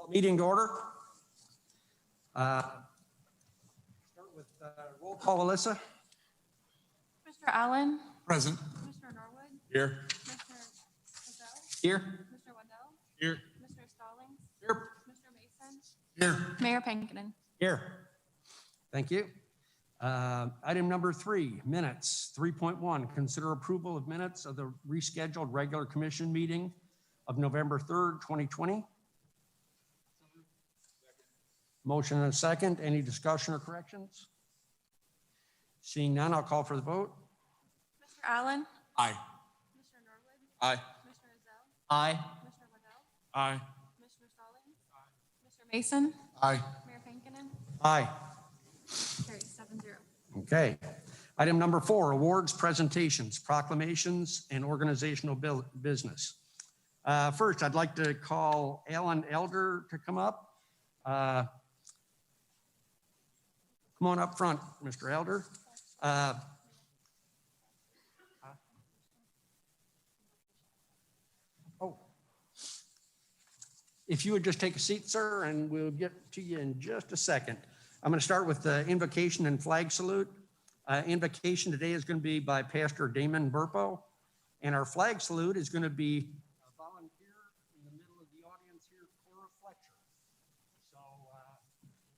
Meeting to order. Start with roll call, Alyssa. Mr. Allen. Present. Mr. Norwood. Here. Mr. Rizzo. Here. Mr. Waddell. Here. Mr. Stallings. Here. Mr. Mason. Here. Mayor Pankinen. Here. Thank you. Item number 3, minutes. 3.1, consider approval of minutes of the rescheduled regular commission meeting of November 3rd, 2020. Motion and a second. Any discussion or corrections? Seeing none, I'll call for the vote. Mr. Allen. Aye. Mr. Norwood. Aye. Mr. Rizzo. Aye. Mr. Waddell. Aye. Mr. Stallings. Mr. Mason. Aye. Mayor Pankinen. Aye. Carries 7-0. Okay. Item number 4, awards, presentations, proclamations, and organizational business. First, I'd like to call Alan Elder to come up. Come on up front, Mr. Elder. If you would just take a seat, sir, and we'll get to you in just a second. I'm going to start with the invocation and flag salute. Invocation today is going to be by Pastor Damon Burpo, and our flag salute is going to be a volunteer in the middle of the audience here, Cora Fletcher. So,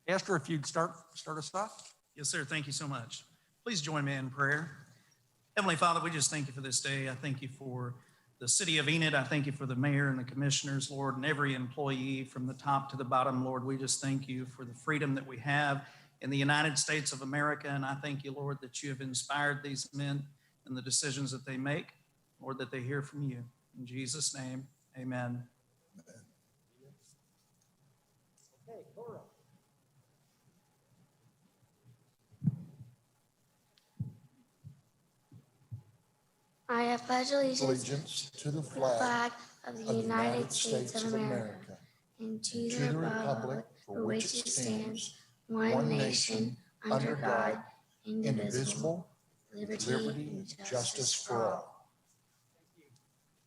Pastor, if you'd start us off. Yes, sir. Thank you so much. Please join me in prayer. Heavenly Father, we just thank you for this day. I thank you for the city of Enid. I thank you for the mayor and the commissioners, Lord, and every employee from the top to the bottom, Lord. We just thank you for the freedom that we have in the United States of America. And I thank you, Lord, that you have inspired these men and the decisions that they make, Lord, that they hear from you. In Jesus' name, amen. Okay, Cora. I have pledged allegiance to the flag of the United States of America and to the republic for which it stands, one nation, under God, indivisible, liberty and justice for all.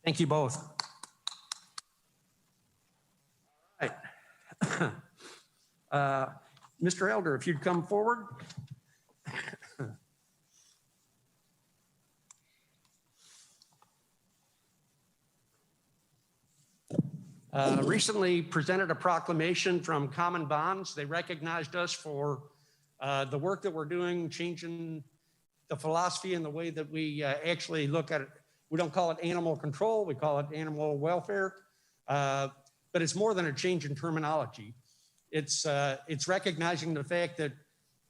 Thank you both. All right. Mr. Elder, if you'd come forward. Recently presented a proclamation from Common Bonds. They recognized us for the work that we're doing, changing the philosophy and the way that we actually look at it. We don't call it animal control, we call it animal welfare, but it's more than a change in terminology. It's recognizing the fact that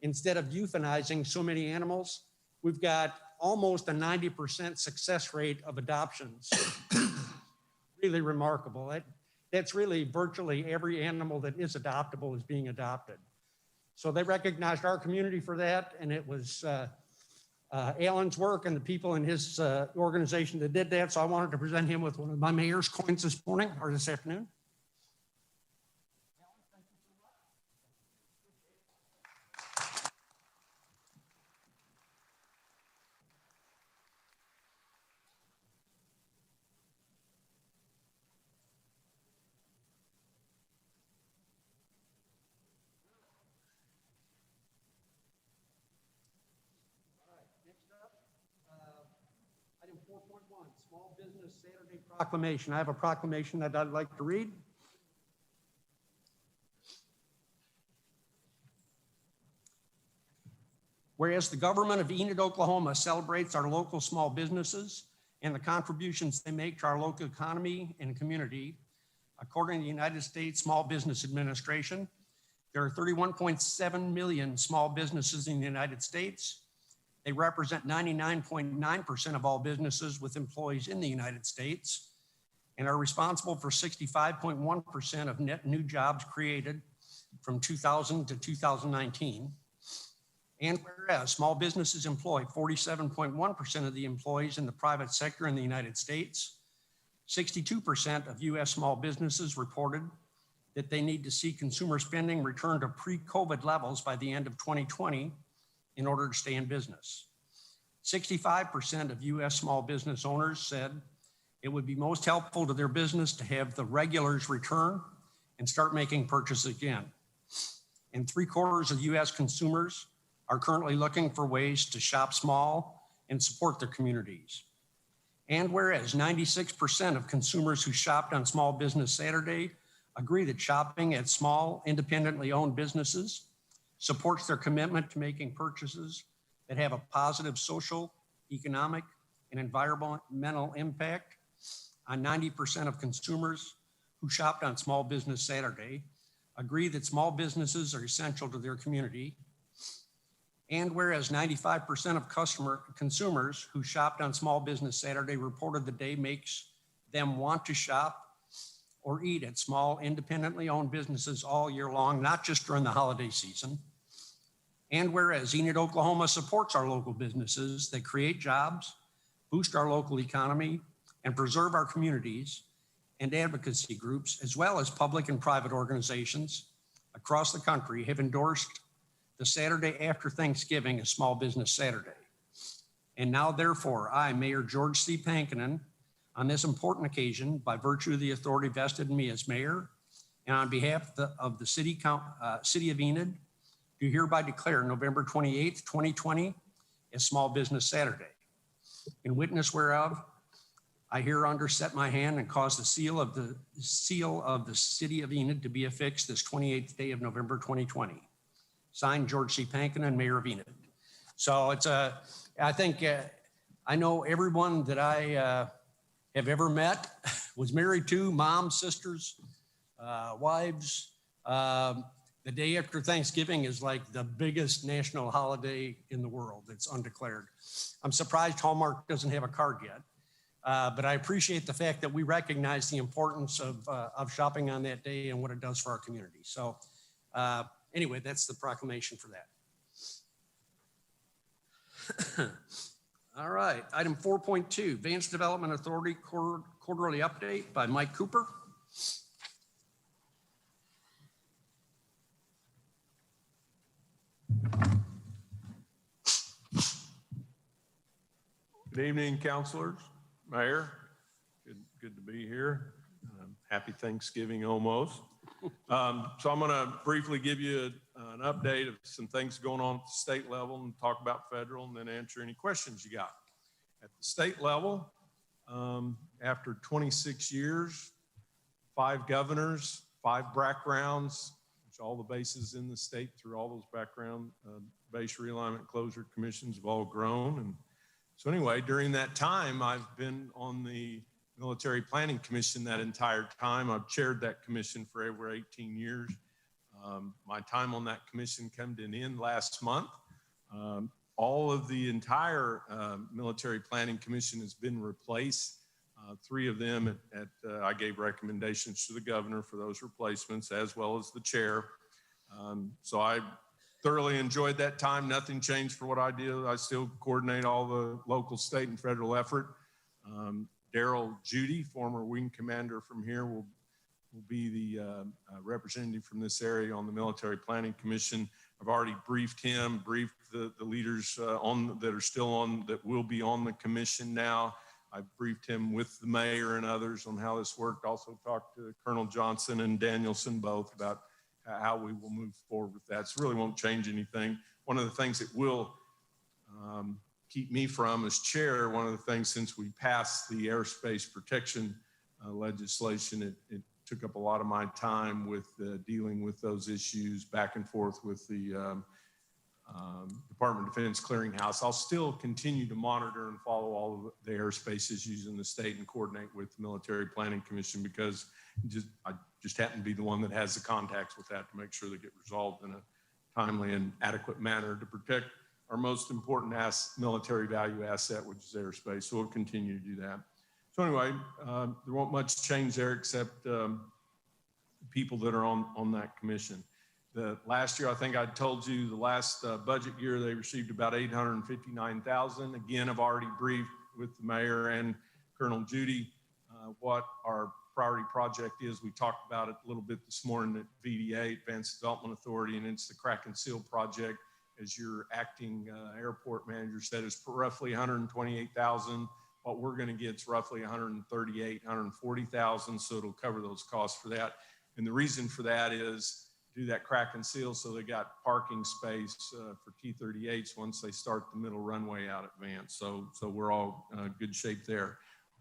instead of euthanizing so many animals, we've got almost a 90% success rate of adoptions. Really remarkable. That's really virtually every animal that is adoptable is being adopted. So they recognized our community for that, and it was Alan's work and the people in his organization that did that. So I wanted to present him with one of my mayor's coins this morning or this afternoon. Item 4.1, Small Business Saturday Proclamation. I have a proclamation that I'd like to read. Whereas the government of Enid, Oklahoma celebrates our local small businesses and the contributions they make to our local economy and community, according to the United States Small Business Administration, there are 31.7 million small businesses in the United States. They represent 99.9% of all businesses with employees in the United States and are responsible for 65.1% of net new jobs created from 2000 to 2019. And whereas small businesses employ 47.1% of the employees in the private sector in the United States, 62% of US small businesses reported that they need to see consumer spending return to pre-COVID levels by the end of 2020 in order to stay in business. 65% of US small business owners said it would be most helpful to their business to have the regulars return and start making purchases again. And 3/4 of US consumers are currently looking for ways to shop small and support their communities. And whereas 96% of consumers who shopped on Small Business Saturday agree that shopping at small, independently owned businesses supports their commitment to making purchases that have a positive social, economic, and environmental impact on 90% of consumers who shopped on Small Business Saturday agree that small businesses are essential to their community. And whereas 95% of consumers who shopped on Small Business Saturday reported the day makes them want to shop or eat at small, independently owned businesses all year long, not just during the holiday season. And whereas Enid, Oklahoma supports our local businesses that create jobs, boost our local economy, and preserve our communities, and advocacy groups, as well as public and private organizations across the country have endorsed the Saturday after Thanksgiving as Small Business Saturday. And now, therefore, I, Mayor George C. Pankinen, on this important occasion, by virtue of the authority vested in me as mayor, and on behalf of the city of Enid, do hereby declare November 28th, 2020 as Small Business Saturday. In witness whereof, I hereunder set my hand and cause the seal of the city of Enid to be affixed this 28th day of November 2020. Signed, George C. Pankinen, Mayor of Enid. So it's I think I know everyone that I have ever met was married to, moms, sisters, wives. The day after Thanksgiving is like the biggest national holiday in the world. It's undeclared. I'm surprised Hallmark doesn't have a card yet. But I appreciate the fact that we recognize the importance of shopping on that day and what it does for our community. So anyway, that's the proclamation for that. All right, item 4.2, Vance Development Authority quarterly update by Mike Cooper. Good evening, councilors, mayor. Good to be here. Happy Thanksgiving almost. So I'm going to briefly give you an update of some things going on at the state level and talk about federal and then answer any questions you got. At the state level, after 26 years, 5 governors, 5 backgrounds, which all the bases in the state through all those background base realignment closure commissions have all grown. And so anyway, during that time, I've been on the Military Planning Commission that entire time. I've chaired that commission for over 18 years. My time on that commission came to an end last month. All of the entire Military Planning Commission has been replaced. 3 of them I gave recommendations to the governor for those replacements, as well as the chair. So I thoroughly enjoyed that time. Nothing changed for what I do. I still coordinate all the local, state, and federal effort. Daryl Judy, former wing commander from here, will be the representative from this area on the Military Planning Commission. I've already briefed him, briefed the leaders that will be on the commission now. I've briefed him with the mayor and others on how this worked. Also talked to Colonel Johnson and Danielson both about how we will move forward with that. So really won't change anything. One of the things that will keep me from as chair, one of the things since we passed the airspace protection legislation, it took up a lot of my time with dealing with those issues back and forth with the Department of Defense clearinghouse. I'll still continue to monitor and follow all of the airspace issues in the state and coordinate with the Military Planning Commission because I just happen to be the one that has the contacts with that to make sure they get resolved in a timely and adequate manner to protect our most important military value asset, which is airspace. So we'll continue to do that. So anyway, there won't much change there except people that are on that commission. The last year, I think I told you the last budget year, they received about $859,000. Again, I've already briefed with the mayor and Colonel Judy what our priority project is. We talked about it a little bit this morning at VDA, Vance Development Authority, and it's the Crack and Seal project. As your acting airport manager said, it's roughly $128,000. What we're going to get is roughly $138,000, $140,000, so it'll cover those costs for that. And the reason for that is do that crack and seal so they got parking space for T-38s once they start the middle runway out at Vance. So we're all good shape there.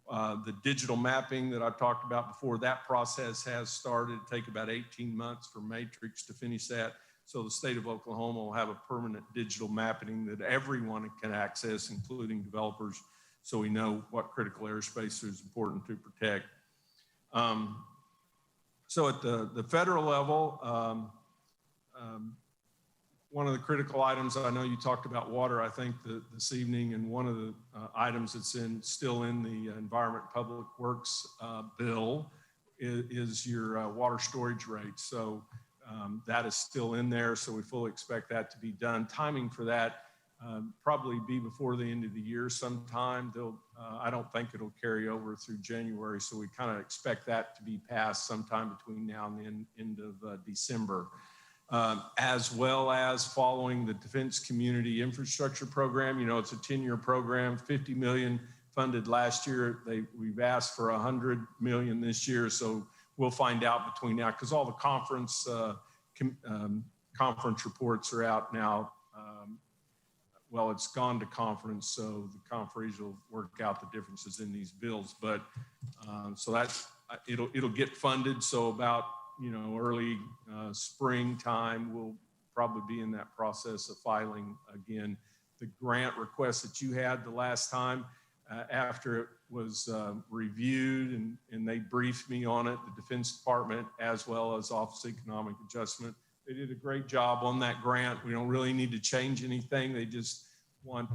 The digital mapping that I've talked about before, that process has started. It'll take about 18 months for Matrix to finish that. So the state of Oklahoma will have a permanent digital mapping that everyone can access, including developers, so we know what critical airspace is important to protect. So at the federal level, one of the critical items, I know you talked about water, I think this evening, and one of the items that's still in the Environment Public Works bill is your water storage rate. So that is still in there, so we fully expect that to be done. Timing for that probably be before the end of the year sometime. I don't think it'll carry over through January, so we kind of expect that to be passed sometime between now and the end of December. As well as following the Defense Community Infrastructure Program. You know, it's a 10-year program, $50 million funded last year. We've asked for $100 million this year, so we'll find out between now, because all the conference reports are out now. Well, it's gone to conference, so the conferees will work out the differences in these bills. But so that's it'll get funded. So about early springtime, we'll probably be in that process of filing again. The grant request that you had the last time, after it was reviewed and they briefed me on it, the Defense Department as well as Office of Economic Adjustment, they did a great job on that grant. We don't really need to change anything. They just want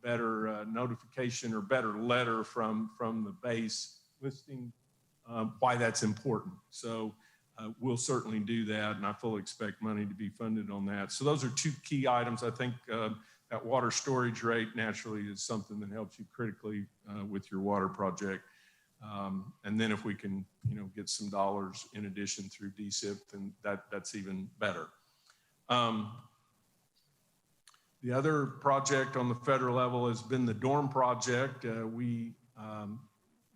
better notification or better letter from the base listing why that's important. So we'll certainly do that, and I fully expect money to be funded on that. So those are two key items. I think that water storage rate naturally is something that helps you critically with your water project. And then if we can, get some dollars in addition through DSIP, then that's even better. The other project on the federal level has been the dorm project.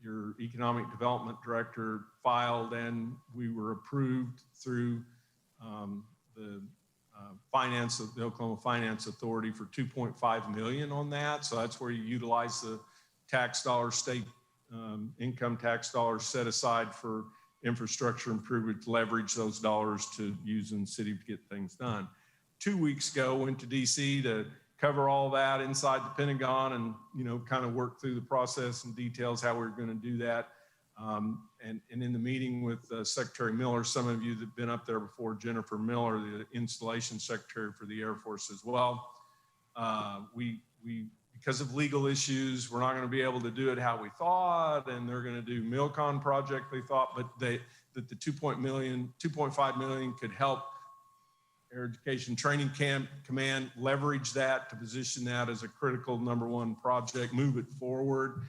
Your economic development director filed, and we were approved through the Oklahoma Finance Authority for $2.5 million on that. So that's where you utilize the tax dollars, state income tax dollars set aside for infrastructure improvement, leverage those dollars to use in the city to get things done. 2 weeks ago, went to DC to cover all that inside the Pentagon and, kind of work through the process and details how we're going to do that. And in the meeting with Secretary Miller, some of you that have been up there before, Jennifer Miller, the installation secretary for the Air Force as well, we because of legal issues, we're not going to be able to do it how we thought, and they're going to do MILCON project they thought, but that the $2.5 million could help Air Education Training Command leverage that to position that as a critical #1 project, move it forward.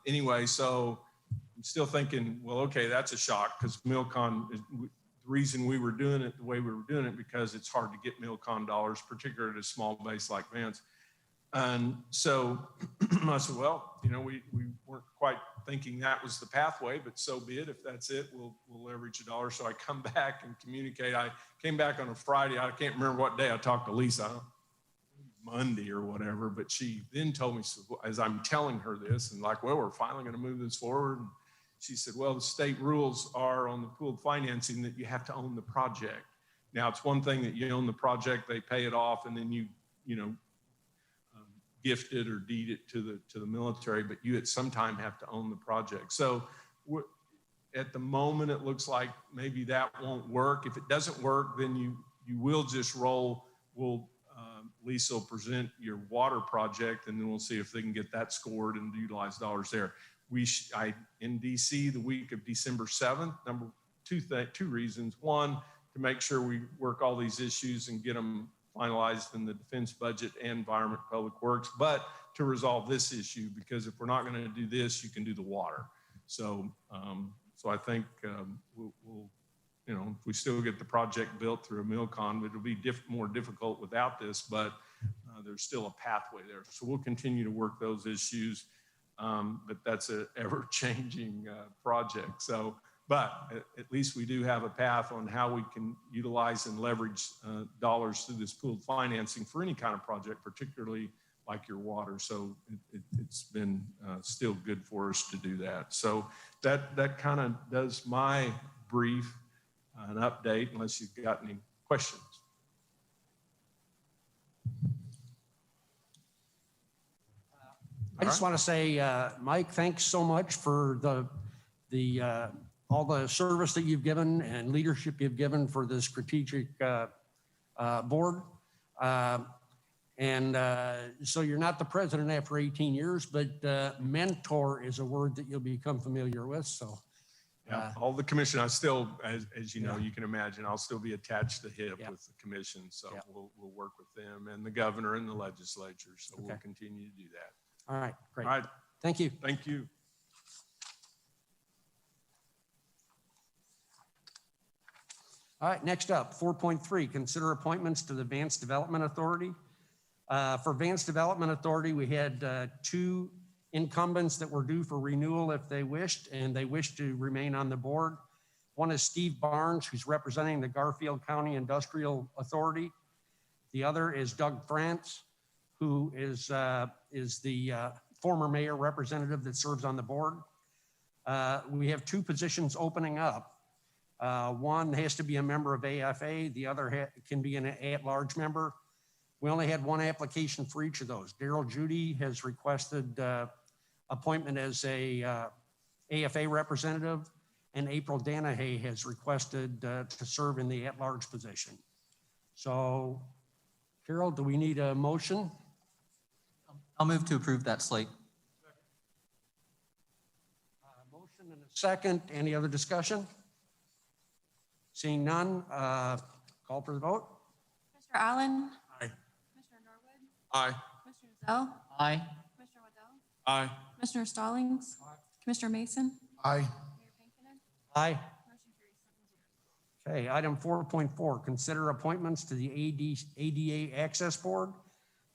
Anyway, so I'm still thinking, well, okay, that's a shock, because MILCON, the reason we were doing it the way we were doing it, because it's hard to get MILCON dollars, particularly at a small base like Vance. And so I said, well, we weren't quite thinking that was the pathway, but so be it. If that's it, we'll leverage a dollar. So I come back and communicate. I came back on a Friday. I can't remember what day I talked to Lisa, Monday or whatever, but she then told me, so as I'm telling her this, and like, well, we're finally going to move this forward. And she said, well, the state rules are on the pooled financing that you have to own the project. Now, it's one thing that you own the project, they pay it off, and then you gift it or deed it to the military, but you at some time have to own the project. So at the moment, it looks like maybe that won't work. If it doesn't work, then you will just roll. Lisa will present your water project, and then we'll see if they can get that scored and utilize dollars there. In DC the week of December 7th, two reasons. One, to make sure we work all these issues and get them finalized in the defense budget and Environment Public Works, but to resolve this issue, because if we're not going to do this, you can do the water. So I think we'll if we still get the project built through a MILCON, it'll be more difficult without this, but there's still a pathway there. So we'll continue to work those issues, but that's an ever-changing project. So, But at least we do have a path on how we can utilize and leverage dollars through this pooled financing for any kind of project, particularly like your water. So it's been still good for us to do that. So that kind of does my brief an update, unless you've got any questions. I just want to say, Mike, thanks so much for all the service that you've given and leadership you've given for the strategic board. So you're not the president after 18 years, but mentor is a word that you'll become familiar with. So yeah, all the commission, I still, as you know, you can imagine, I'll still be attached to the hip with the commission. So we'll work with them and the governor and the legislature. So we'll continue to do that. All right, great. All right. Thank you. Thank you. All right, next up, 4.3, consider appointments to the Vance Development Authority. For Vance Development Authority, we had 2 incumbents that were due for renewal if they wished, and they wished to remain on the board. One is Steve Barnes, who's representing the Garfield County Industrial Authority. The other is Doug France, who is the former mayor representative that serves on the board. We have 2 positions opening up. One has to be a member of AFA. The other can be an at-large member. We only had 1 application for each of those. Daryl Judy has requested appointment as a AFA representative, and April Danahay has requested to serve in the at-large position. So, Carol, do we need a motion? I'll move to approve that slate. Motion and a second. Any other discussion? Seeing none, call for the vote. Mr. Allen? Aye. Commissioner Norwood? Aye. Commissioner Zell? Aye. Commissioner Waddell? Aye. Commissioner Stallings? Commissioner Mason? Aye. Mayor Pinkinen? Aye. Motion carries 7-0. Okay, item 4.4, consider appointments to the ADA Access Board.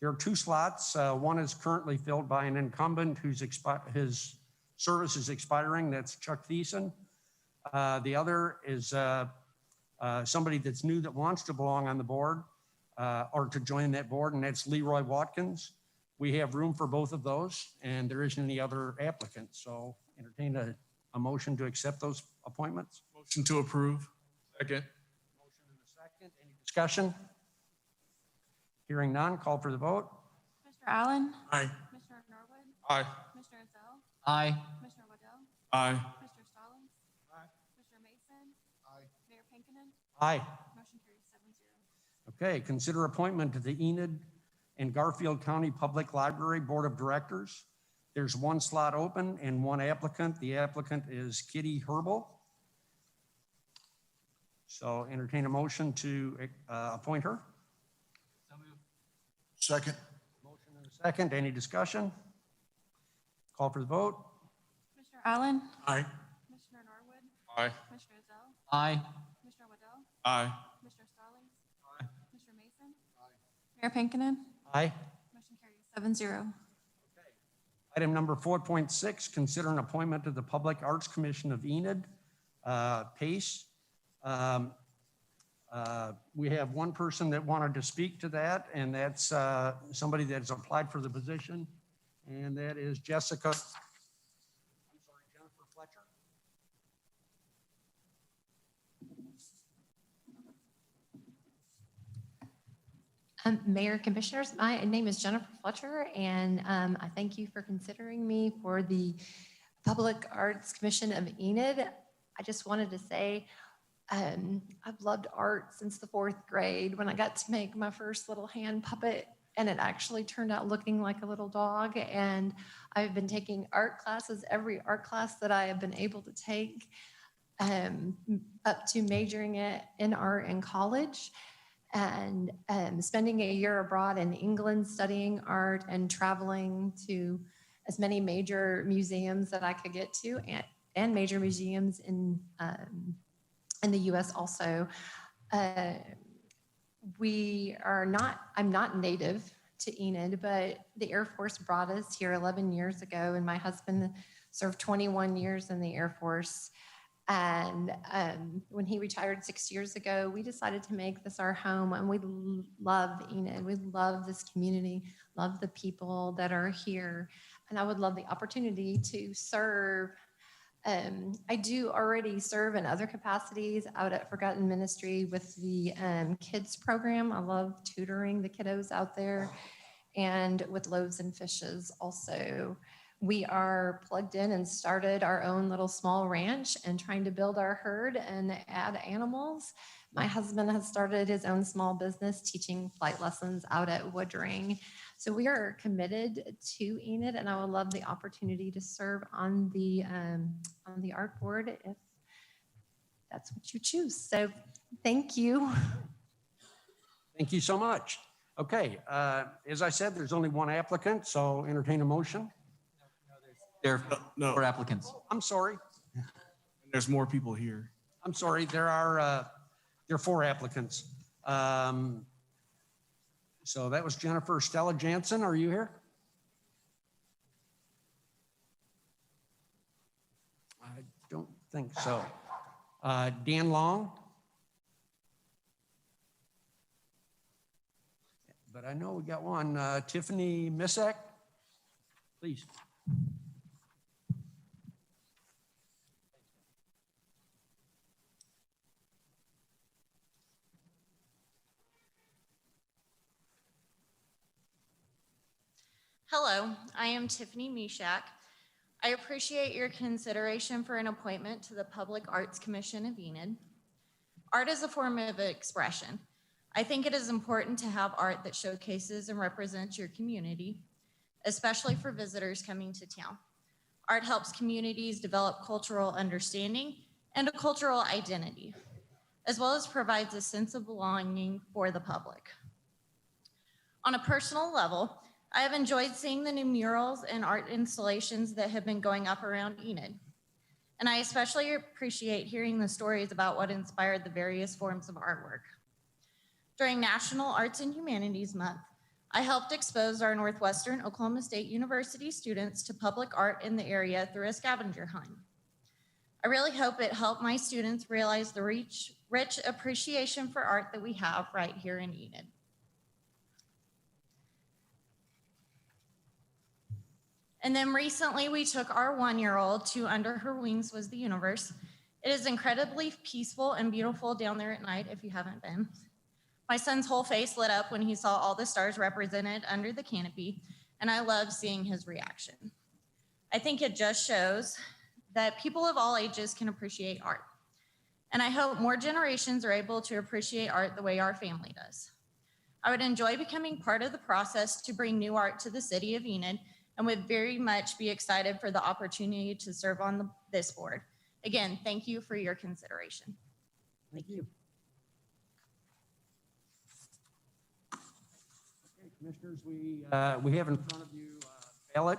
There are 2 slots. One is currently filled by an incumbent whose his service is expiring. That's Chuck Thiessen. The other is somebody that's new that wants to belong on the board or to join that board, and that's Leroy Watkins. We have room for both of those, and there isn't any other applicants. So entertain a motion to accept those appointments. Motion to approve. Second. Motion and a second. Any discussion? Hearing none, call for the vote. Mr. Allen? Aye. Commissioner Norwood? Aye. Commissioner Zell? Aye. Commissioner Waddell? Aye. Commissioner Stallings? Aye. Commissioner Mason? Aye. Mayor Pinkinen? Aye. Motion carries 7-0. Okay, consider appointment to the Enid and Garfield County Public Library Board of Directors. There's 1 slot open and 1 applicant. The applicant is Kitty Herbal. So entertain a motion to appoint her. Second. Motion and a second. Any discussion? Call for the vote. Mr. Allen? Aye. Commissioner Norwood? Aye. Commissioner Zell? Aye. Commissioner Waddell? Aye. Commissioner Stallings? Commissioner Mason? Mayor Pinkinen? Aye. Motion carries 7-0. Item number 4.6, consider an appointment to the Public Arts Commission of Enid, PACE. We have 1 person that wanted to speak to that, and that's somebody that's applied for the position, and that is Jennifer Fletcher. Mayor, Commissioners, my name is Jennifer Fletcher, and I thank you for considering me for the Public Arts Commission of Enid. I just wanted to say I've loved art since the 4th grade when I got to make my first little hand puppet, and it actually turned out looking like a little dog. And I've been taking art classes, every art class that I have been able to take, up to majoring in art in college, and spending a year abroad in England studying art and traveling to as many major museums that I could get to, and major museums in the U.S. also. I'm not native to Enid, but the Air Force brought us here 11 years ago, and my husband served 21 years in the Air Force. And when he retired 6 years ago, we decided to make this our home, and we love Enid. We love this community, love the people that are here, and I would love the opportunity to serve. I do already serve in other capacities out at Forgotten Ministry with the kids program. I love tutoring the kiddos out there, and with Loaves and Fishes also. We are plugged in and started our own little small ranch and trying to build our herd and add animals. My husband has started his own small business teaching flight lessons out at Woodring. So we are committed to Enid, and I would love the opportunity to serve on the art board if that's what you choose. So thank you. Thank you so much. Okay, as I said, there's only one applicant, so entertain a motion. There are 4 applicants. I'm sorry. There's more people here. I'm sorry. There are 4 applicants. So that was Jennifer Stella Jansen. Are you here? I don't think so. Dan Long. But I know we got one. Tiffany Misak, please. Hello, I am Tiffany Mishak. I appreciate your consideration for an appointment to the Public Arts Commission of Enid. Art is a form of expression. I think it is important to have art that showcases and represents your community, especially for visitors coming to town. Art helps communities develop cultural understanding and a cultural identity, as well as provides a sense of belonging for the public. On a personal level, I have enjoyed seeing the new murals and art installations that have been going up around Enid. And I especially appreciate hearing the stories about what inspired the various forms of artwork. During National Arts and Humanities Month, I helped expose our Northwestern Oklahoma State University students to public art in the area through a scavenger hunt. I really hope it helped my students realize the rich appreciation for art that we have right here in Enid. And then recently we took our 1-year-old to Under Her Wings Was the Universe. It is incredibly peaceful and beautiful down there at night if you haven't been. My son's whole face lit up when he saw all the stars represented under the canopy, and I love seeing his reaction. I think it just shows that people of all ages can appreciate art. And I hope more generations are able to appreciate art the way our family does. I would enjoy becoming part of the process to bring new art to the city of Enid, and would very much be excited for the opportunity to serve on this board. Again, thank you for your consideration. Thank you. Okay, commissioners, we have in front of you a ballot.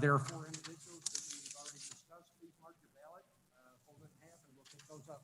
There are 4 individuals that we've already discussed. Please mark your ballot, fold it in half, and we'll pick those up.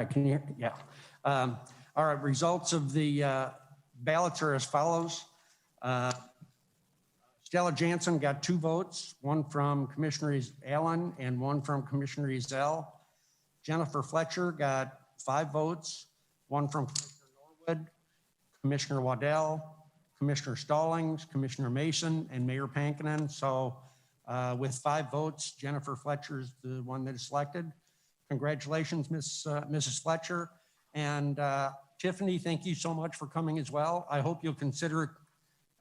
Can you hear? Yeah. All right, results of the ballots are as follows. Stella Jansen got 2 votes, one from Commissioner Allen and one from Commissioner Ezell. Jennifer Fletcher got 5 votes, one from Commissioner Norwood, Commissioner Waddell, Commissioner Stallings, Commissioner Mason, and Mayor Pankinen. So with 5 votes, Jennifer Fletcher is the one that is selected. Congratulations, Mrs. Fletcher. And Tiffany, thank you so much for coming as well. I hope you'll consider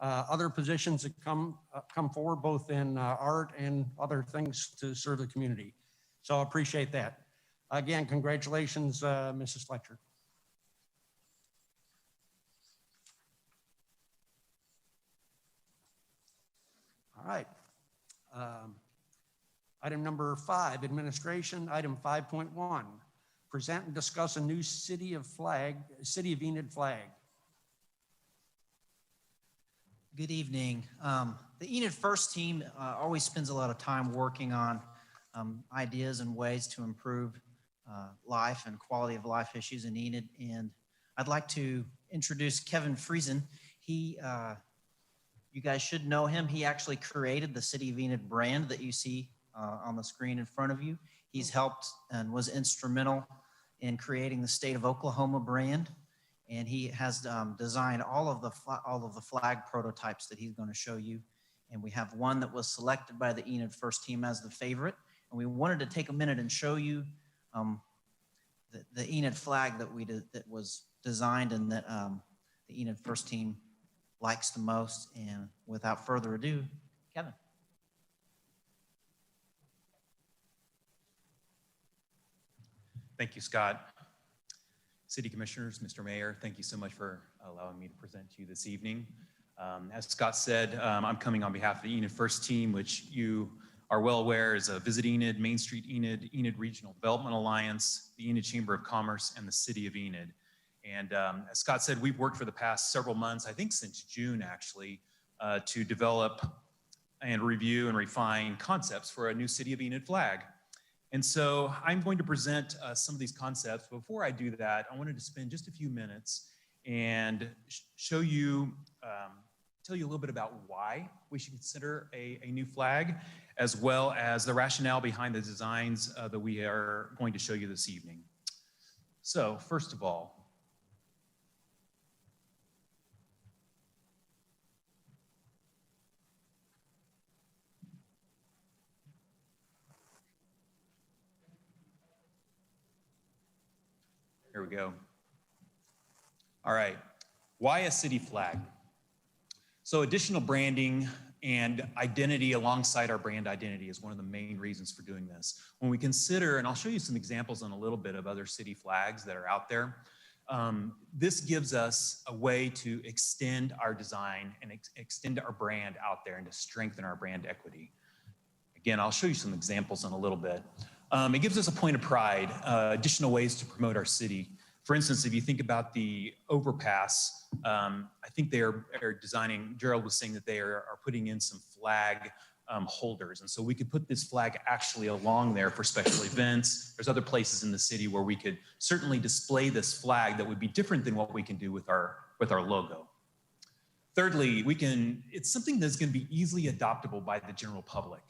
other positions that come forward, both in art and other things to serve the community. So I appreciate that. Again, congratulations, Mrs. Fletcher. All right. Item number 5, administration. Item 5.1, present and discuss a new City of Enid flag. Good evening. The Enid First team always spends a lot of time working on ideas and ways to improve life and quality of life issues in Enid. And I'd like to introduce Kevin Friesen. You guys should know him. He actually created the City of Enid brand that you see on the screen in front of you. He's helped and was instrumental in creating the State of Oklahoma brand. And he has designed all of the flag prototypes that he's going to show you. And we have one that was selected by the Enid First team as the favorite. And we wanted to take a minute and show you the Enid flag that was designed and that the Enid First team likes the most. And without further ado, Kevin. Thank you, Scott. City Commissioners, Mr. Mayor, thank you so much for allowing me to present to you this evening. As Scott said, I'm coming on behalf of the Enid First team, which you are well aware is a Visit Enid, Main Street Enid, Enid Regional Development Alliance, the Enid Chamber of Commerce, and the City of Enid. And as Scott said, we've worked for the past several months, I think since June actually, to develop and review and refine concepts for a new City of Enid flag. And so I'm going to present some of these concepts. Before I do that, I wanted to spend just a few minutes and show you, tell you a little bit about why we should consider a new flag, as well as the rationale behind the designs that we are going to show you this evening. So first of all, here we go. All right, why a city flag? So additional branding and identity alongside our brand identity is one of the main reasons for doing this. When we consider, and I'll show you some examples in a little bit of other city flags that are out there, this gives us a way to extend our design and extend our brand out there and to strengthen our brand equity. Again, I'll show you some examples in a little bit. It gives us a point of pride, additional ways to promote our city. For instance, if you think about the overpass, I think they are designing, Gerald was saying that they are putting in some flag holders. And so we could put this flag actually along there for special events. There's other places in the city where we could certainly display this flag that would be different than what we can do with our logo. Thirdly, it's something that's going to be easily adoptable by the general public.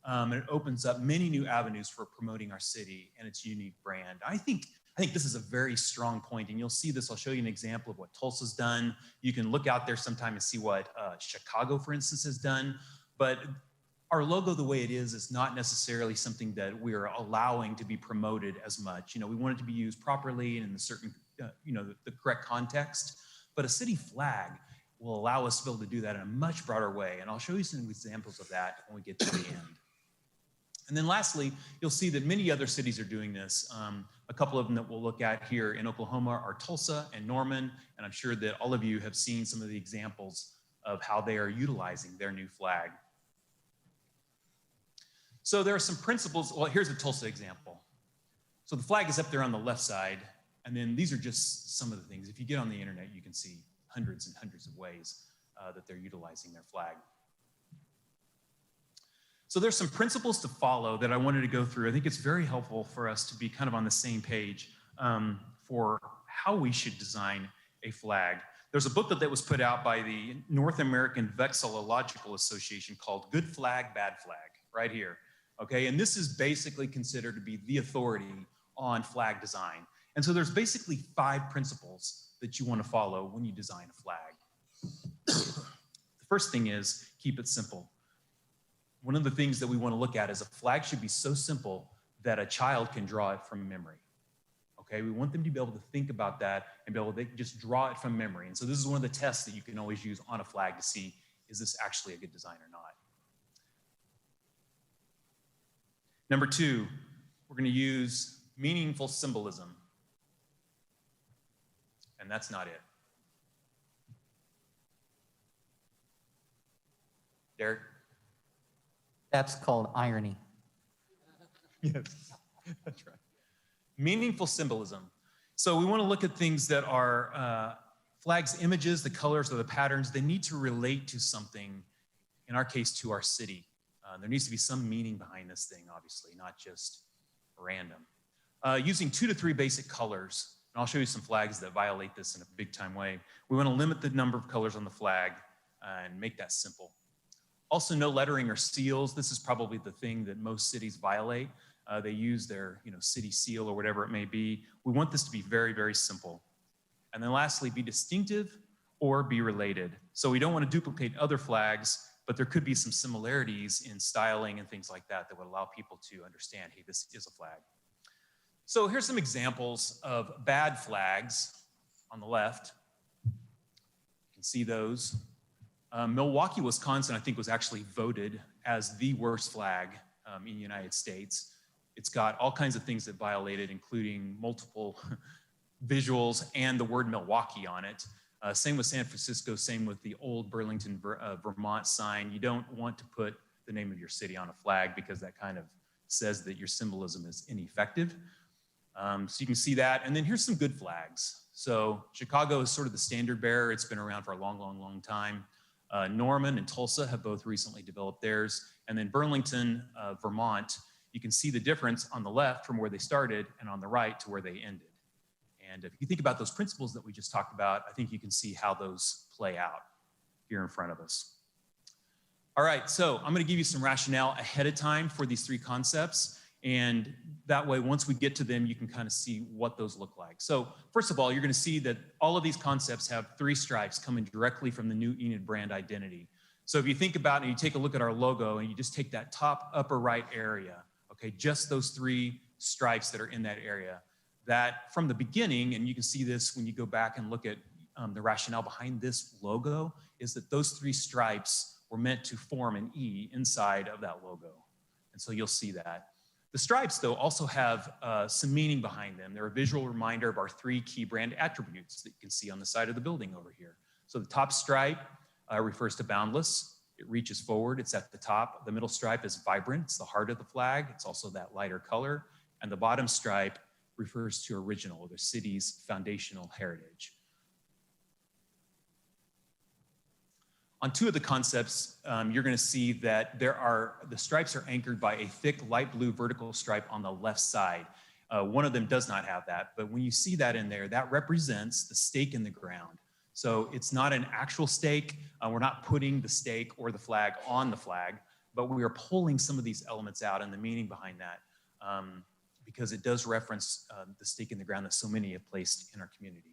And it opens up many new avenues for promoting our city and its unique brand. I think this is a very strong point, and you'll see this. I'll show you an example of what Tulsa's done. You can look out there sometime and see what Chicago, for instance, has done. But our logo, the way it is not necessarily something that we are allowing to be promoted as much. We want it to be used properly and in a certain, the correct context. But a city flag will allow us to be able to do that in a much broader way. And I'll show you some examples of that when we get to the end. And then lastly, you'll see that many other cities are doing this. A couple of them that we'll look at here in Oklahoma are Tulsa and Norman, and I'm sure that all of you have seen some of the examples of how they are utilizing their new flag. So there are some principles. Well, here's a Tulsa example. So the flag is up there on the left side, and then these are just some of the things. If you get on the internet, you can see hundreds and hundreds of ways that they're utilizing their flag. So there's some principles to follow that I wanted to go through. I think it's very helpful for us to be kind of on the same page for how we should design a flag. There's a booklet that was put out by the North American Vexillological Association called Good Flag, Bad Flag, right here. Okay, and this is basically considered to be the authority on flag design. And so there's basically 5 principles that you want to follow when you design a flag. The first thing is keep it simple. One of the things that we want to look at is a flag should be so simple that a child can draw it from memory. Okay, we want them to be able to think about that and be able to just draw it from memory. And so this is one of the tests that you can always use on a flag to see, is this actually a good design or not? Number 2, we're going to use meaningful symbolism. And that's not it. Derek? That's called irony. Yes, that's right. Meaningful symbolism. So we want to look at things that are flags, images, the colors or the patterns. They need to relate to something, in our case, to our city. There needs to be some meaning behind this thing, obviously, not just random. Using 2 to 3 basic colors, and I'll show you some flags that violate this in a big time way. We want to limit the number of colors on the flag and make that simple. Also, no lettering or seals. This is probably the thing that most cities violate. They use their city seal or whatever it may be. We want this to be very, very simple. And then lastly, be distinctive or be related. So we don't want to duplicate other flags, but there could be some similarities in styling and things like that that would allow people to understand, hey, this is a flag. So here's some examples of bad flags on the left. You can see those. Milwaukee, Wisconsin, I think was actually voted as the worst flag in the United States. It's got all kinds of things that violate it, including multiple visuals and the word Milwaukee on it. Same with San Francisco, same with the old Burlington, Vermont sign. You don't want to put the name of your city on a flag because that kind of says that your symbolism is ineffective. So you can see that. And then here's some good flags. So Chicago is sort of the standard bearer. It's been around for a long, long, long time. Norman and Tulsa have both recently developed theirs. And then Burlington, Vermont, you can see the difference on the left from where they started and on the right to where they ended. And if you think about those principles that we just talked about, I think you can see how those play out here in front of us. All right, so I'm going to give you some rationale ahead of time for these 3 concepts. And that way, once we get to them, you can kind of see what those look like. So first of all, you're going to see that all of these concepts have 3 stripes coming directly from the new Enid brand identity. So if you think about it and you take a look at our logo and you just take that top upper right area, okay, just those 3 stripes that are in that area, that from the beginning, and you can see this when you go back and look at the rationale behind this logo, is that those 3 stripes were meant to form an E inside of that logo. And so you'll see that. The stripes, though, also have some meaning behind them. They're a visual reminder of our 3 key brand attributes that you can see on the side of the building over here. So the top stripe refers to boundless. It reaches forward, it's at the top. The middle stripe is vibrant, it's the heart of the flag. It's also that lighter color. And the bottom stripe refers to original, the city's foundational heritage. On 2 of the concepts, you're going to see that the stripes are anchored by a thick light blue vertical stripe on the left side. One of them does not have that, but when you see that in there, that represents the stake in the ground. So it's not an actual stake. We're not putting the stake or the flag on the flag, but we are pulling some of these elements out and the meaning behind that because it does reference the stake in the ground that so many have placed in our community.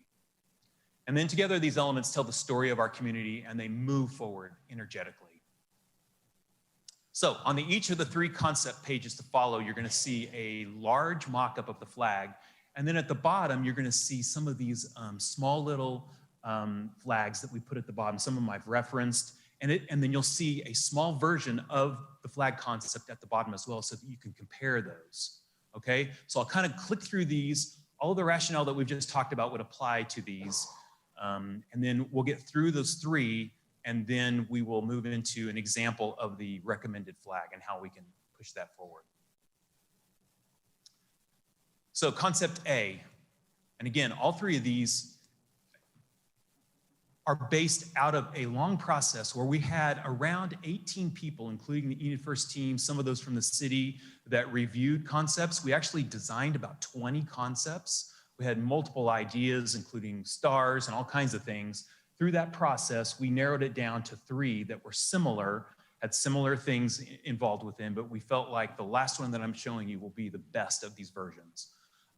And then together, these elements tell the story of our community and they move forward energetically. So on each of the 3 concept pages to follow, you're going to see a large mock-up of the flag. And then at the bottom, you're going to see some of these small little flags that we put at the bottom. Some of them I've referenced. And then you'll see a small version of the flag concept at the bottom as well so that you can compare those. Okay? So I'll kind of click through these. All of the rationale that we've just talked about would apply to these. And then we'll get through those 3, and then we will move into an example of the recommended flag and how we can push that forward. So concept A, and again, all 3 of these are based out of a long process where we had around 18 people, including the Enid First team, some of those from the city that reviewed concepts. We actually designed about 20 concepts. We We had multiple ideas, including stars and all kinds of things. Through that process, we narrowed it down to 3 that were similar, had similar things involved within, but we felt like the last one that I'm showing you will be the best of these versions.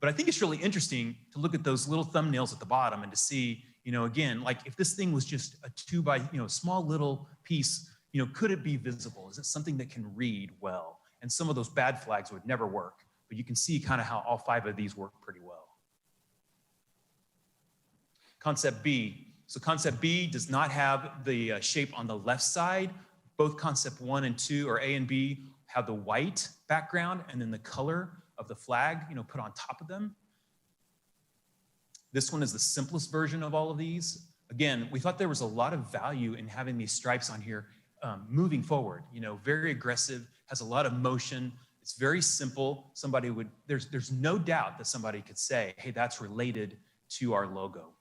But I think it's really interesting to look at those little thumbnails at the bottom and to see, again, like if this thing was just a 2 by, small little piece, could it be visible? Is it something that can read well? And some of those bad flags would never work, but you can see kind of how all 5 of these work pretty well. Concept B. So concept B does not have the shape on the left side. Both concept 1 and 2, or A and B, have the white background and then the color of the flag, put on top of them. This one is the simplest version of all of these. Again, we thought there was a lot of value in having these stripes on here moving forward. Very aggressive, has a lot of motion. It's very simple. There's no doubt that somebody could say, hey, that's related to our logo.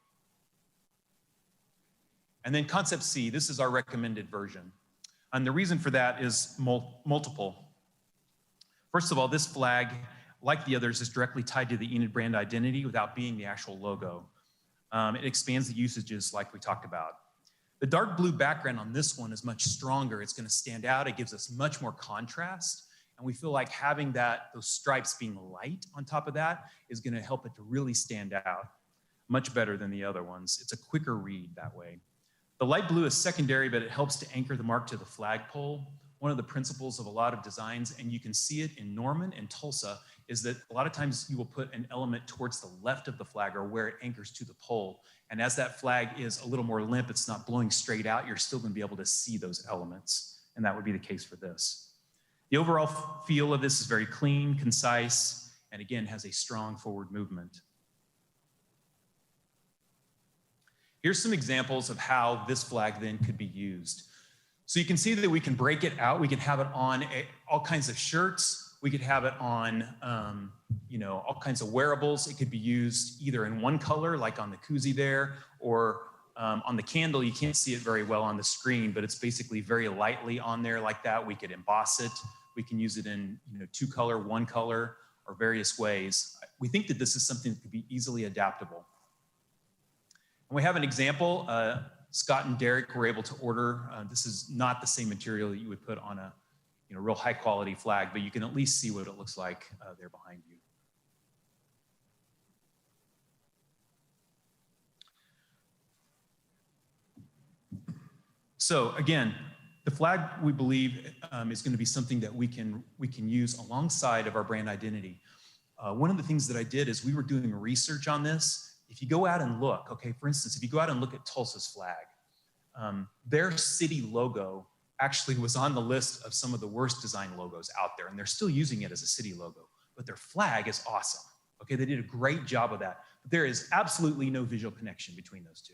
And then concept C, this is our recommended version. And the reason for that is multiple. First of all, this flag, like the others, is directly tied to the Enid brand identity without being the actual logo. It expands the usages like we talked about. The dark blue background on this one is much stronger. It's going to stand out. It gives us much more contrast. And we feel like having those stripes being light on top of that is going to help it to really stand out much better than the other ones. It's a quicker read that way. The light blue is secondary, but it helps to anchor the mark to the flagpole. One of the principles of a lot of designs, and you can see it in Norman and Tulsa, is that a lot of times you will put an element towards the left of the flag or where it anchors to the pole. And as that flag is a little more limp, it's not blowing straight out, you're still going to be able to see those elements. And that would be the case for this. The overall feel of this is very clean, concise, and again, has a strong forward movement. Here's some examples of how this flag then could be used. So you can see that we can break it out. We can have it on all kinds of shirts. We could have it on, all kinds of wearables. It could be used either in one color, like on the koozie there, or on the candle. You can't see it very well on the screen, but it's basically very lightly on there like that. We could emboss it. We can use it in 2 color, 1 color, or various ways. We think that this is something that could be easily adaptable. And we have an example. Scott and Derek were able to order. This is not the same material that you would put on a real high quality flag, but you can at least see what it looks like there behind you. So again, the flag, we believe, is going to be something that we can use alongside of our brand identity. One of the things that I did is we were doing research on this. If you go out and look, okay, for instance, if you go out and look at Tulsa's flag, their city logo actually was on the list of some of the worst design logos out there, and they're still using it as a city logo, but their flag is awesome. Okay, they did a great job of that. But there is absolutely no visual connection between those two.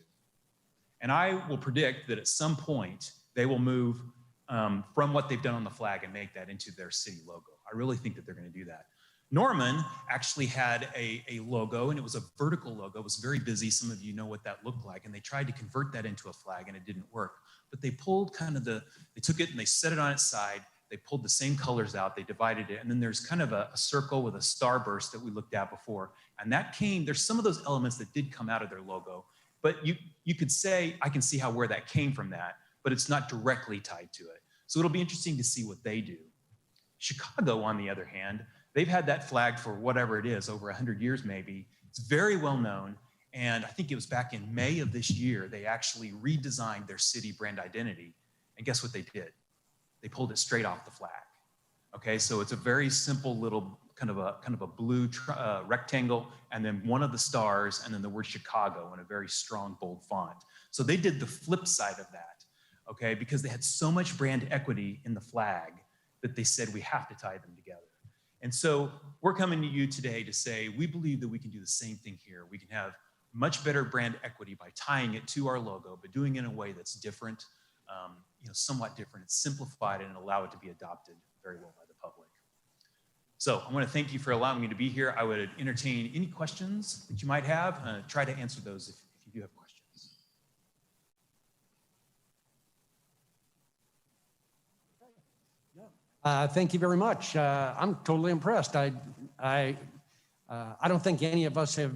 And I will predict that at some point, they will move from what they've done on the flag and make that into their city logo. I really think that they're going to do that. Norman actually had a logo, and it was a vertical logo. It was very busy. Some of you know what that looked like. And they tried to convert that into a flag, and it didn't work. But they pulled they took it and they set it on its side. They pulled the same colors out. They divided it. And then there's kind of a circle with a starburst that we looked at before. And that there's some of those elements that did come out of their logo. But you could say, I can see where that came from that, but it's not directly tied to it. So it'll be interesting to see what they do. Chicago, on the other hand, they've had that flag for whatever it is, over 100 years maybe. It's very well known. And I think it was back in May of this year, they actually redesigned their city brand identity. And guess what they did? They pulled it straight off the flag. Okay, so it's a very simple little kind of a blue rectangle, and then one of the stars, and then the word Chicago in a very strong, bold font. So they did the flip side of that, okay, because they had so much brand equity in the flag that they said we have to tie them together. And so we're coming to you today to say we believe that we can do the same thing here. We can have much better brand equity by tying it to our logo, but doing it in a way that's different, somewhat different. It's simplified and allow it to be adopted very well by the public. So I want to thank you for allowing me to be here. I would entertain any questions that you might have. Try to answer those if you do have questions. Thank you very much. I'm totally impressed. I I don't think any of us have,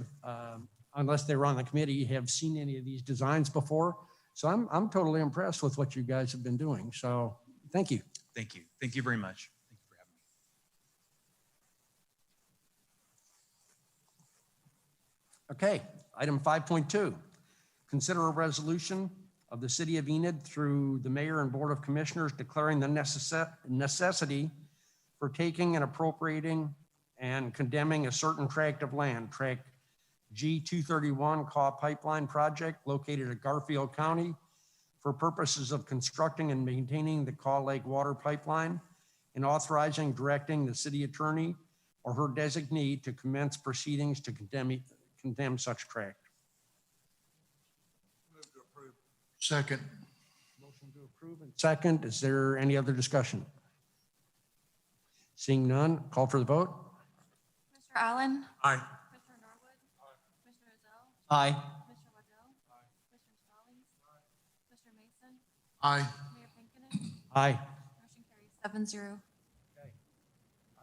unless they were on the committee, have seen any of these designs before. So I'm totally impressed with what you guys have been doing. So thank you. Thank you. Thank you very much. Thank you for having me. Okay, item 5.2, consider a resolution of the City of Enid through the Mayor and Board of Commissioners declaring the necessity for taking and appropriating and condemning a certain tract of land, tract G231 Caw Pipeline Project located at Garfield County for purposes of constructing and maintaining the Caw Lake Water Pipeline and authorizing, directing the city attorney or her designee to commence proceedings to condemn such tract. Second. Motion to approve and second. Is there any other discussion? Seeing none, call for the vote. Mr. Allen? Aye. Mr. Norwood? Mr. Ezell? Aye. Mr. Waddell? Mr. Stallings? Mr. Mason? Aye. Mayor Pinkinen? Aye. Motion carries 7-0.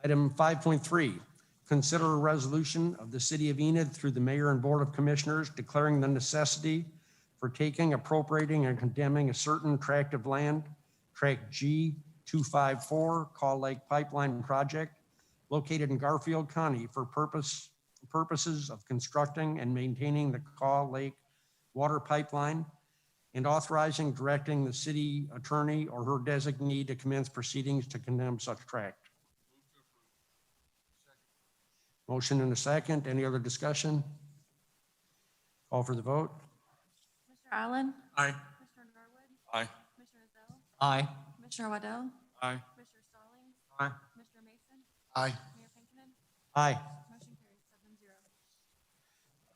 Item 5.3, consider a resolution of the City of Enid through the Mayor and Board of Commissioners declaring the necessity for taking, appropriating, and condemning a certain tract of land, tract G254 Caw Lake Pipeline Project, located in Garfield County for purposes of constructing and maintaining the Caw Lake Water Pipeline, and authorizing, directing the city attorney or her designee to commence proceedings to condemn such tract. Motion and a second. Any other discussion? Call for the vote. Mr. Allen? Aye. Mr. Norwood? Aye. Mr. Ezell? Aye. Mr. Waddell? Aye. Mr. Stallings? Aye. Mr. Mason? Aye. Mayor Pinkinen? Aye. Motion carries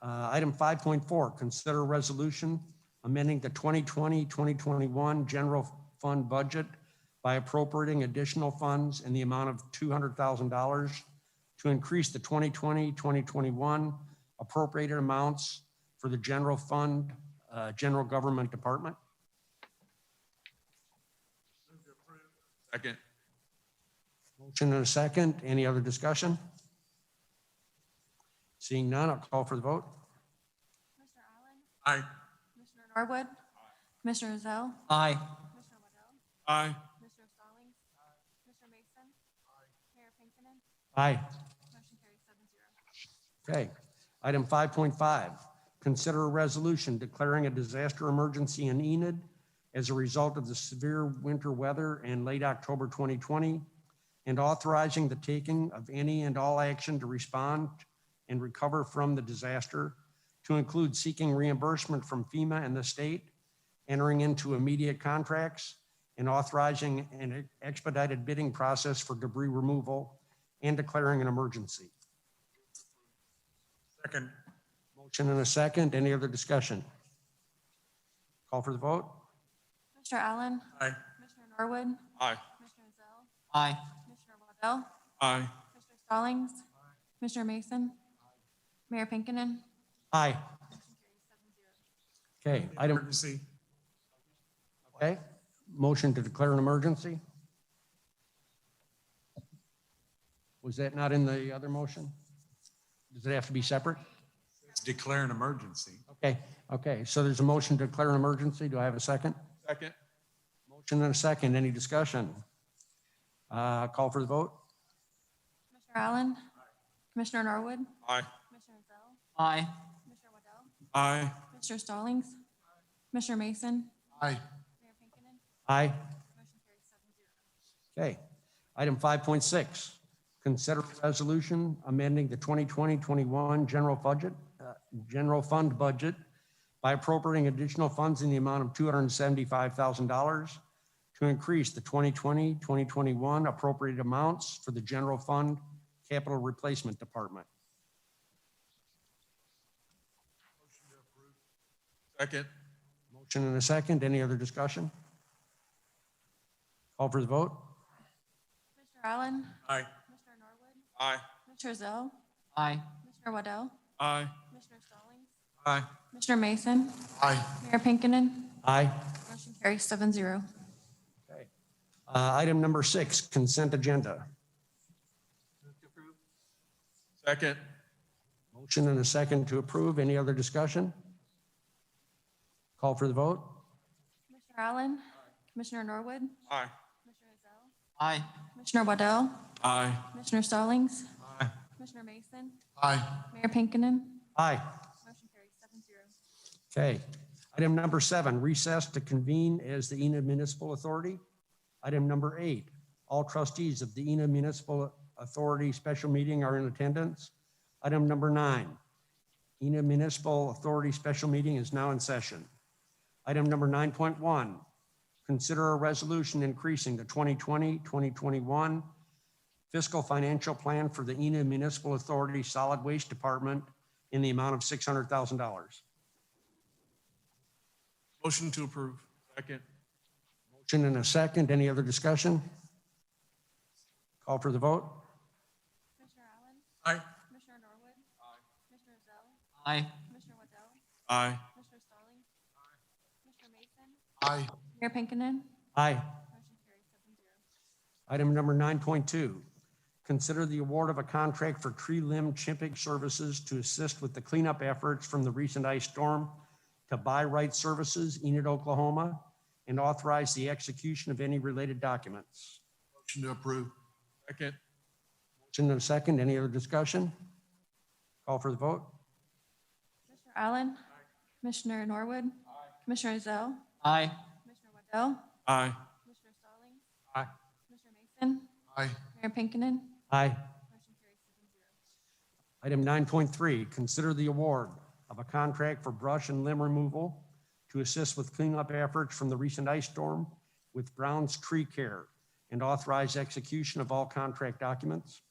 7-0. Item 5.4, consider resolution amending the 2020-2021 general fund budget by appropriating additional funds in the amount of $200,000 to increase the 2020-2021 appropriated amounts for the general fund, general government department. Second. Motion and a second. Any other discussion? Seeing none, I'll call for the vote. Mr. Allen? Aye. Mr. Norwood? Mr. Ezell? Aye. Mr. Waddell? Aye. Mr. Stallings? Mr. Mason? Mayor Pinkinen? Aye. Motion carries 7-0. Okay. Item 5.5, consider a resolution declaring a disaster emergency in Enid as a result of the severe winter weather in late October 2020 and authorizing the taking of any and all action to respond and recover from the disaster, to include seeking reimbursement from FEMA and the state, entering into immediate contracts, and authorizing an expedited bidding process for debris removal and declaring an emergency. Second. Motion and a second. Any other discussion? Call for the vote. Mr. Allen? Aye. Mr. Norwood? Aye. Mr. Ezell? Aye. Mr. Waddell? Aye. Mr. Stallings? Mr. Mason? Mayor Pinkinen? Aye. Motion carries 7-0. Okay. Item. Emergency. Okay. Motion to declare an emergency. Was that not in the other motion? Does it have to be separate? Declare an emergency. Okay. Okay. So there's a motion to declare an emergency. Do I have a second? Second. Motion and a second. Any discussion? Call for the vote. Mr. Allen? Commissioner Norwood? Aye. Commissioner Ezell? Aye. Mr. Waddell? Aye. Mr. Stallings? Mr. Mason? Aye. Mayor Pinkinen? Aye. Motion carries 7-0. Okay. Item 5.6, consider a resolution amending the 2020-21 general fund budget by appropriating additional funds in the amount of $275,000 to increase the 2020-2021 appropriated amounts for the general fund capital replacement department. Second. Motion and a second. Any other discussion? Call for the vote. Mr. Allen? Aye. Mr. Norwood? Aye. Mr. Ezell? Aye. Mr. Waddell? Aye. Mr. Stallings? Aye. Mr. Mason? Aye. Mayor Pinkinen? Aye. Motion carries 7-0. Okay. Item number 6, consent agenda. Second. Motion and a second to approve. Any other discussion? Call for the vote. Commissioner Allen? Commissioner Norwood? Aye. Commissioner Ezell? Aye. Commissioner Waddell? Aye. Commissioner Stallings? Aye. Commissioner Mason? Aye. Mayor Pinkinen? Aye. Motion carries 7-0. Okay. Item number 7, recess to convene as the Enid Municipal Authority. Item number 8, all trustees of the Enid Municipal Authority special meeting are in attendance. Item number 9, Enid Municipal Authority special meeting is now in session. Item number 9.1, consider a resolution increasing the 2020-2021 fiscal financial plan for the Enid Municipal Authority Solid Waste Department in the amount of $600,000. Motion to approve. Second. Motion and a second. Any other discussion? Call for the vote. Commissioner Allen? Aye. Commissioner Norwood? Commissioner Ezell? Aye. Commissioner Waddell? Aye. Commissioner Stallings? Commissioner Mason? Aye. Mayor Pinkinen? Aye. Motion carries 7-0. Item number 9.2, consider the award of a contract for tree limb chipping services to assist with the cleanup efforts from the recent ice storm to Buy Right Services, Enid, Oklahoma, and authorize the execution of any related documents. Motion to approve. Second. Motion and a second. Any other discussion? Call for the vote. Commissioner Allen? Commissioner Norwood? Commissioner Ezell? Aye. Commissioner Waddell? Aye. Commissioner Stallings? Aye. Commissioner Mason? Aye. Mayor Pinkinen? Aye. Motion carries 7-0. Item 9.3, consider the award of a contract for brush and limb removal to assist with cleanup efforts from the recent ice storm with Brown's Tree Care and authorize execution of all contract documents.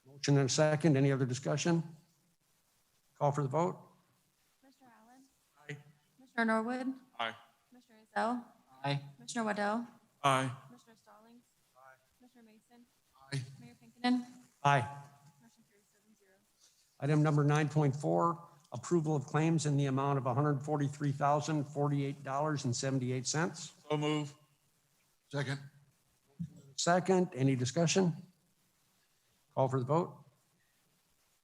Motion and a second. Any other discussion? Call for the vote. Commissioner Allen? Aye. Commissioner Norwood? Aye. Commissioner Ezell? Aye. Commissioner Waddell? Aye. Commissioner Stallings? Commissioner Mason? Aye. Mayor Pinkinen? Aye. Motion carries 7-0. Item number 9.4, approval of claims in the amount of $143,048.78. So move. Second. Second, any discussion? Call for the vote.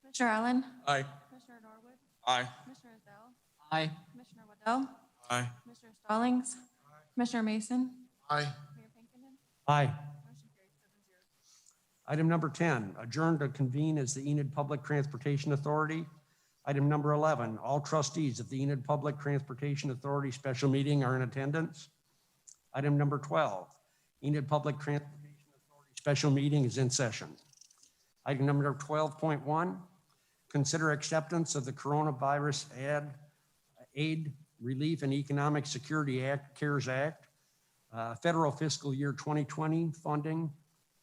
Commissioner Allen? Aye. Commissioner Norwood? Aye. Commissioner Ezell? Aye. Commissioner Waddell? Aye. Commissioner Stallings? Commissioner Mason? Aye. Mayor Pinkinen? Aye. Motion carries 7-0. Item number 10, adjourn to convene as the Enid Public Transportation Authority. Item number 11, all trustees of the Enid Public Transportation Authority special meeting are in attendance. Item number 12, Enid Public Transportation Authority special meeting is in session. Item number 12.1, consider acceptance of the Coronavirus Aid, Relief, and Economic Security Act, CARES Act, federal fiscal year 2020 funding,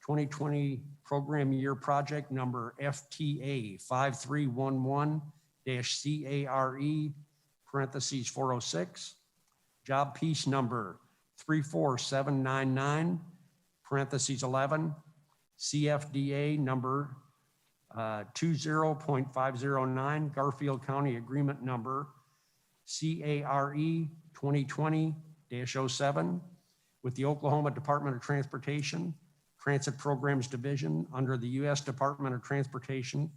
2020 program year project number FTA 5311-CARE, parentheses 406, job piece number 34799, parentheses 11, CFDA number 20.509, Garfield County Agreement number CARE 2020-07 with the Oklahoma Department of Transportation, Transit Programs Division under the U.S. Department of Transportation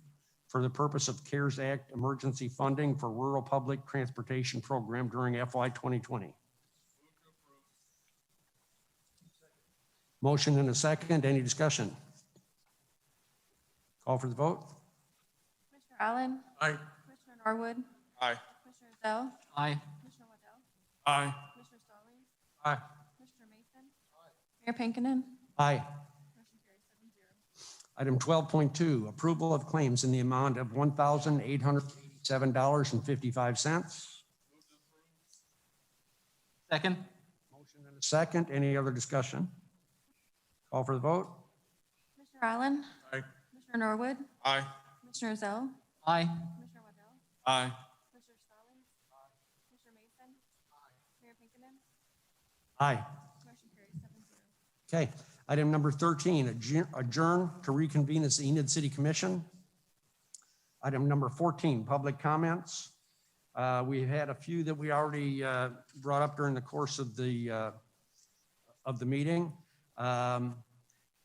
for the purpose of CARES Act emergency funding for rural public transportation program during FY 2020. Motion and a second. Any discussion? Call for the vote. Commissioner Allen? Aye. Commissioner Norwood? Aye. Commissioner Ezell? Aye. Commissioner Waddell? Aye. Commissioner Stallings? Aye. Commissioner Mason? Mayor Pinkinen? Aye. Motion carries 7-0. Item 12.2, approval of claims in the amount of $1,887.55. Second. Motion and a second. Any other discussion? Call for the vote. Commissioner Allen? Aye. Commissioner Norwood? Aye. Commissioner Ezell? Aye. Commissioner Waddell? Aye. Commissioner Stallings? Commissioner Mason? Mayor Pinkinen? Aye. Motion carries 7-0. Okay. Item number 13, adjourn to reconvene as the Enid City Commission. Item number 14, public comments. We've had a few that we already brought up during the course of the meeting.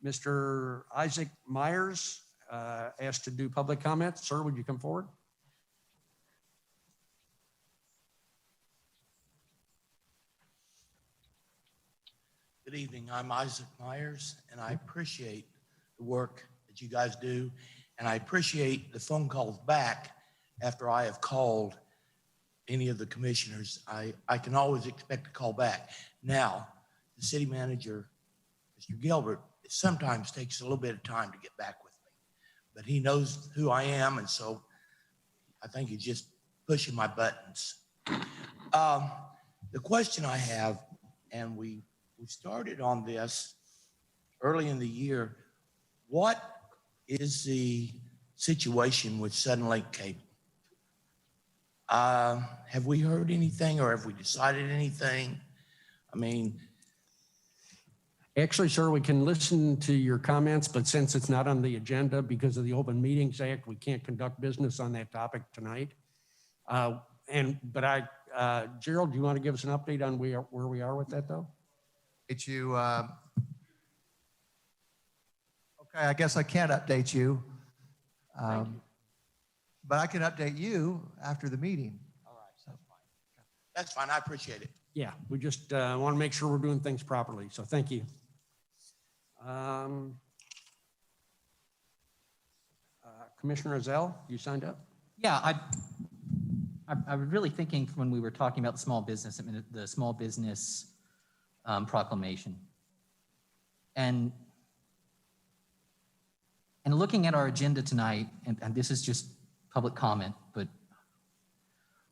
Mr. Isaac Myers asked to do public comments. Sir, would you come forward? Good evening. I'm Isaac Myers, and I appreciate the work that you guys do, and I appreciate the phone calls back after I have called any of the commissioners. I can always expect a call back. Now, the city manager, Mr. Gilbert, it sometimes takes a little bit of time to get back with me, but he knows who I am, and so I think he's just pushing my buttons. The question I have, and we started on this early in the year, what is the situation with Suddenlink Cable? Have we heard anything, or have we decided anything? I mean, actually, sir, we can listen to your comments, but since it's not on the agenda because of the Open Meetings Act, we can't conduct business on that topic tonight. Gerald, do you want to give us an update on where we are with that, though? Okay, I guess I can't update you. But I can update you after the meeting. all right, that's fine. That's fine, I appreciate it. Yeah, we just want to make sure we're doing things properly, so thank you. Commissioner Azell, you signed up? Yeah, I was really thinking when we were talking about the small business proclamation. And looking at our agenda tonight, and this is just public comment, but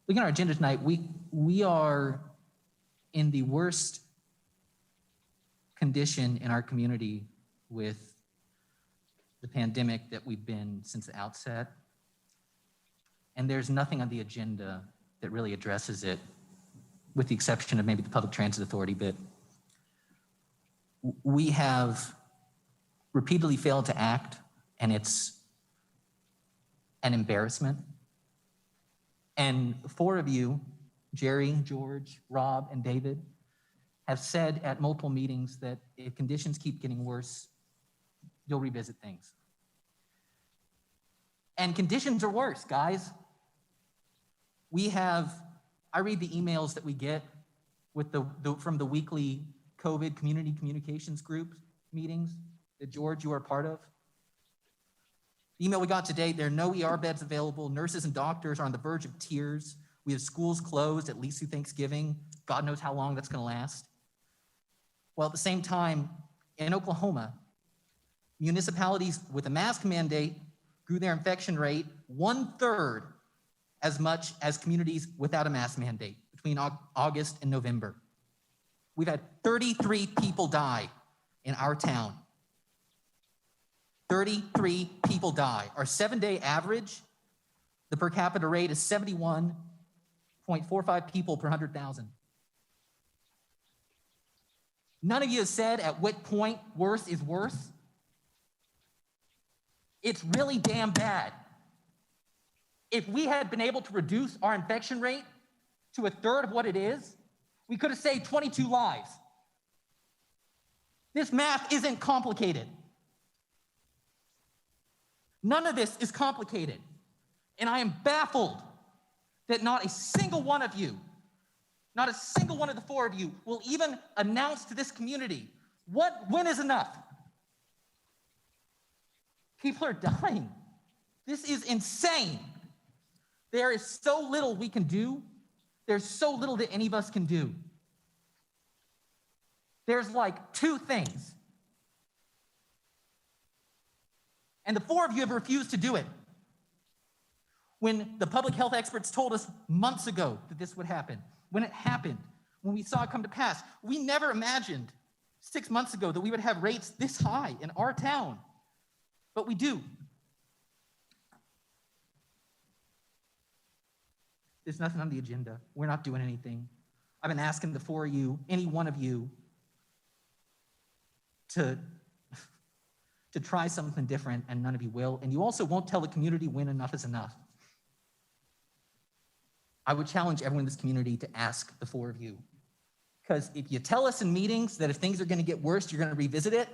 looking at our agenda tonight, we are in the worst condition in our community with the pandemic that we've been since the outset. And there's nothing on the agenda that really addresses it, with the exception of maybe the Public Transit Authority. But we have repeatedly failed to act, and it's an embarrassment. And 4 of you, Jerry, George, Rob, and David, have said at multiple meetings that if conditions keep getting worse, you'll revisit things. And conditions are worse, guys. I read the emails that we get with from the weekly COVID community communications group meetings that, George, you are part of. The email we got today, there are no ER beds available. Nurses and doctors are on the verge of tears. We have schools closed at least through Thanksgiving. God knows how long that's going to last. Well, at the same time, in Oklahoma, municipalities with a mask mandate grew their infection rate 1/3 as much as communities without a mask mandate between August and November. We've had 33 people die in our town. 33 people die. Our 7-day average, the per capita rate is 71.45 people per 100,000. None of you have said at what point worse is worse. It's really damn bad. If we had been able to reduce our infection rate to 1/3 of what it is, we could have saved 22 lives. This math isn't complicated. None of this is complicated. And I am baffled that not a single one of you, not a single one of the 4 of you, will even announce to this community when is enough. People are dying. This is insane. There is so little we can do. There's so little that any of us can do. There's like 2 things. And the 4 of you have refused to do it. When the public health experts told us months ago that this would happen, when it happened, when we saw it come to pass, we never imagined 6 months ago that we would have rates this high in our town, but we do. There's nothing on the agenda. We're not doing anything. I've been asking the 4 of you, any one of you, to try something different, and none of you will. And you also won't tell the community when enough is enough. I would challenge everyone in this community to ask the 4 of you. Because if you tell us in meetings that if things are going to get worse, you're going to revisit it,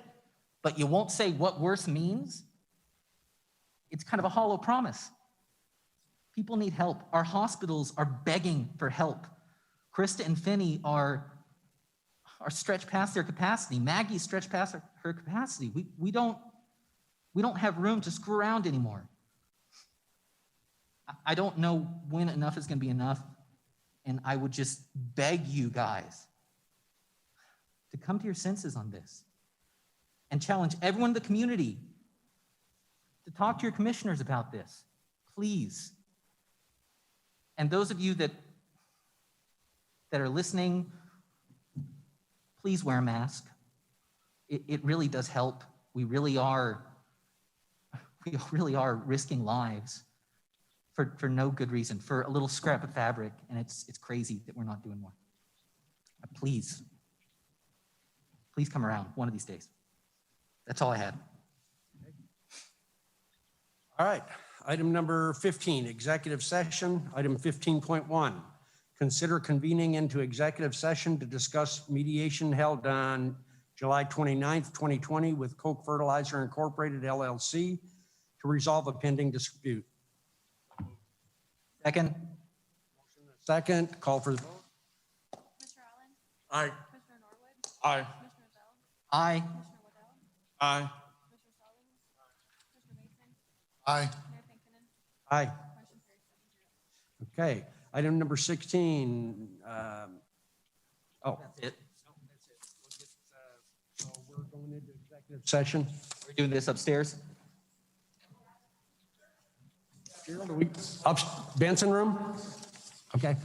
but you won't say what worse means, it's kind of a hollow promise. People need help. Our hospitals are begging for help. Krista and Finney are stretched past their capacity. Maggie's stretched past her capacity. We don't have room to screw around anymore. I don't know when enough is going to be enough, and I would just beg you guys to come to your senses on this and challenge everyone in the community to talk to your commissioners about this, please. And those of you that are listening, please wear a mask. It really does help. We really are risking lives for no good reason, for a little scrap of fabric, and it's crazy that we're not doing more. Please come around one of these days. That's all I had. All right, item number 15, executive session. Item 15.1, consider convening into executive session to discuss mediation held on July 29th, 2020 with Koch Fertilizer Incorporated LLC to resolve a pending dispute. Second. Second, call for the vote. Mr. Allen? Aye. Commissioner Norwood? Aye. Commissioner Bell? Aye. Commissioner Waddell? Aye. Commissioner Stallings? Commissioner Mason? Aye. Mayor Pinkinen? Aye. Motion carries 7-0. Okay, item number 16. That's it. So we're going into executive session. We're doing this upstairs. Gerald, are we up Benson room? Okay.